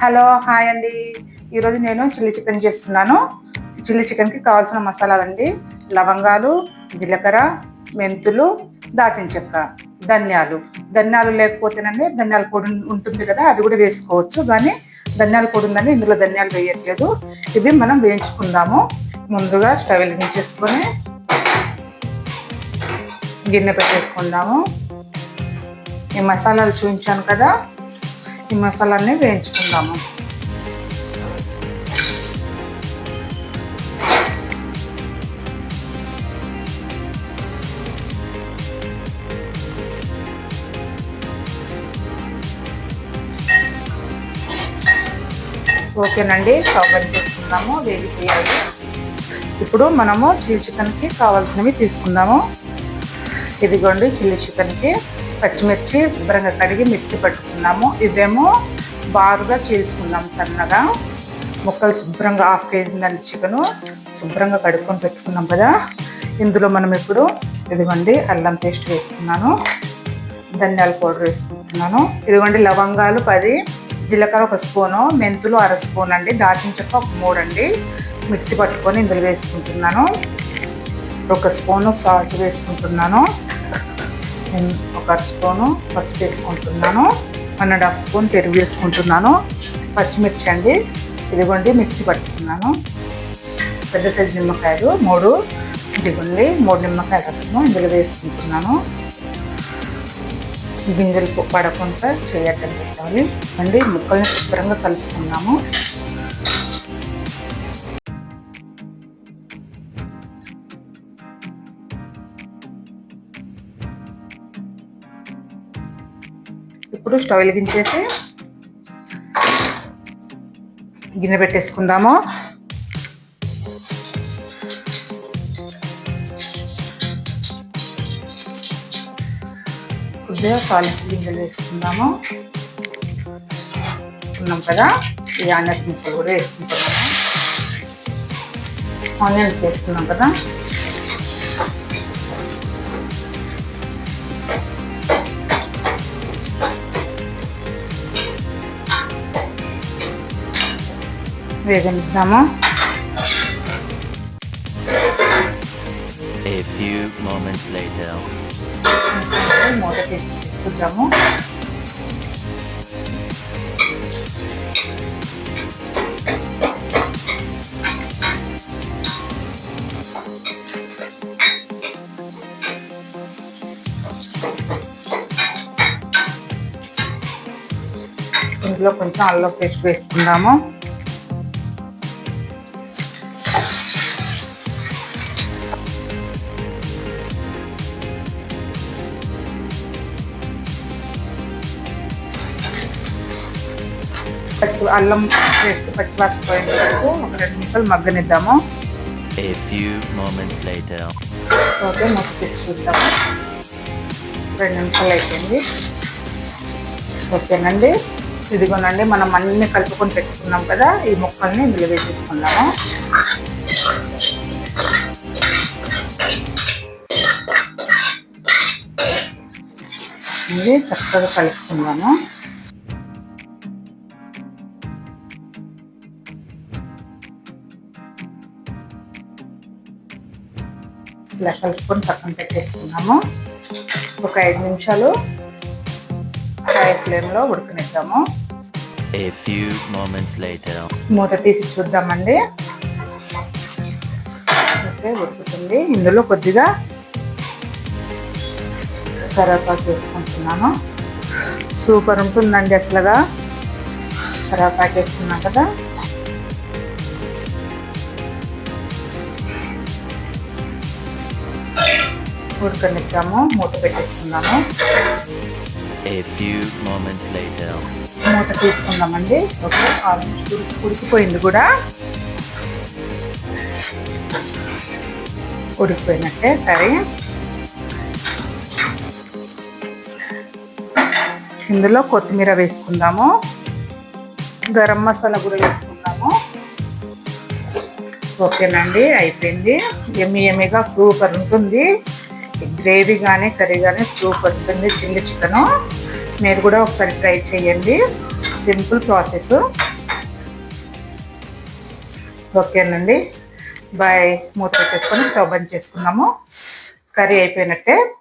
Hello hi అండి. ఈరోజు నేను చిల్లీ చికెన్ చేస్తున్నాను. చిల్లీ చికెన్కి కావాల్సిన మసాలాలండి: లవంగాలు, జీలకర్ర, మెంతులు, దాచిన చెక్క, ధనియాలు లేకపోతేనండి ధనియాల పొడి ఉంటుంది కదా, అది కూడా వేసుకోవచ్చు. కానీ ధనియాల పొడి ఉందండి, ఇందులో ధనియాలు వేయట్లేదు. ఇవి మనం వేయించుకుందాము. ముందుగా స్టవ్ వెలిగించేసుకొని గిన్నె పెట్టేసుకుందాము. ఈ మసాలాలు చూపించాను కదా, ఈ మసాలాన్ని వేయించుకుందాము. ఓకేనండి, స్టవ్ బంద్ చేసుకుందాము. వేడి చేయాలి. ఇప్పుడు మనము చిల్లీ చికెన్కి కావాల్సినవి తీసుకుందాము. ఇదిగోండి, చిల్లీ చికెన్కి పచ్చిమిర్చి శుభ్రంగా కడిగి మిక్సీ పట్టుకున్నాము. ఇవేమో బారుగా చీల్చుకున్నాము సన్నగా. ముక్కలు శుభ్రంగా 1/2 kg ఉందండి చికెను, శుభ్రంగా కడుక్కొని పెట్టుకున్నాం కదా. ఇందులో మనం ఇప్పుడు ఇదిగోండి అల్లం పేస్ట్ వేసుకున్నాను, ధనియాల పౌడర్ వేసుకుంటున్నాను. ఇదిగోండి లవంగాలు 10, జీలకర్ర 1 స్పూను, మెంతులు 1/2 స్పూన్ అండి, దాచిన చెక్క 3 అండి. మిక్సీ పట్టుకొని ఇందులో వేసుకుంటున్నాను. 1 స్పూను సాల్ట్ వేసుకుంటున్నాను, 1 స్పూను పసుపు వేసుకుంటున్నాను, 1.5 స్పూన్ పెరుగు వేసుకుంటున్నాను. పచ్చిమిర్చి అండి, ఇదిగోండి మిక్సీ పట్టుకున్నాను. పెద్ద సైజు నిమ్మకాయలు 3, ఇదిగోండి 3 నిమ్మకాయ రసము ఇందులో వేసుకుంటున్నాను. గింజలు పడకుండా చేయటం పెట్టాలి అండి. ముక్కల్ని శుభ్రంగా కలుపుకున్నాము. ఇప్పుడు స్టవ్ వెలిగించేసి గిన్నె పెట్టేసుకుందాము. కొద్దిగా తాలింపు గింజలు వేసుకుందాము. ఉన్నాం కదా, ఈ ఆనియన్స్ ముక్కలు కూడా వేసుకుంటున్నాము. ఆనియన్స్ వేసుకున్నాం కదా, వేగనిద్దాము. A few moments later. మూత తీసి తీసుకుందాము. ఇందులో కొంచెం అల్లం పేస్ట్ వేసుకుందాము. అల్లం పేస్ట్ పచ్చివాసిపోయేంత వరకు ఒక 2 నిమిషాలు మగ్గనిద్దాము. A few moments later. Okay, మూత తీసి చూద్దాము. 2 నిమిషాలు అయిపోయింది. ఓకేనండి, ఇదిగోనండి మనం అన్నీ కలుపుకొని పెట్టుకున్నాం కదా, ఈ ముక్కల్ని ఇందులో వేసేసుకున్నాము. ఇది చక్కగా కలుపుకున్నాము. ఇలా కలుపుకొని పక్కన పెట్టేసుకున్నాము. ఒక 5 నిమిషాలు హై ఫ్లేమ్లో ఉడకనిద్దాము. A few moments later. మూత తీసి చూద్దామండి. ఓకే, ఉడుకుతుంది. ఇందులో కొద్దిగా కరివేపాకు వేసుకుంటున్నాను. సూపర్ ఉంటుందండి అసలుగా. కరివేపాకు వేసుకున్నాం కదా, ఉడకనిద్దాము. మూత పెట్టేసుకున్నాము. A few moments later. మూత తీసుకుందామండి. ఓకే, ఆల్మోస్ట్ ఉడికిపోయింది కూడా. ఉడికిపోయినట్టే కర్రీ. ఇందులో కొత్తిమీర వేసుకుందాము, గరం మసాలా కూడా వేసుకుందాము. ఓకేనండి, అయిపోయింది. ఎమ్మీగా సూపర్ ఉంటుంది. గ్రేవీ కానీ కర్రీ కానీ సూపర్ ఉంటుంది చిల్లీ చికెను. మీరు కూడా ఒకసారి ట్రై చేయండి. Simple process. ఓకేనండి బాయ్. మూత పెట్టేసుకొని స్టవ్ బంద్ చేసుకున్నాము. కర్రీ అయిపోయినట్టే.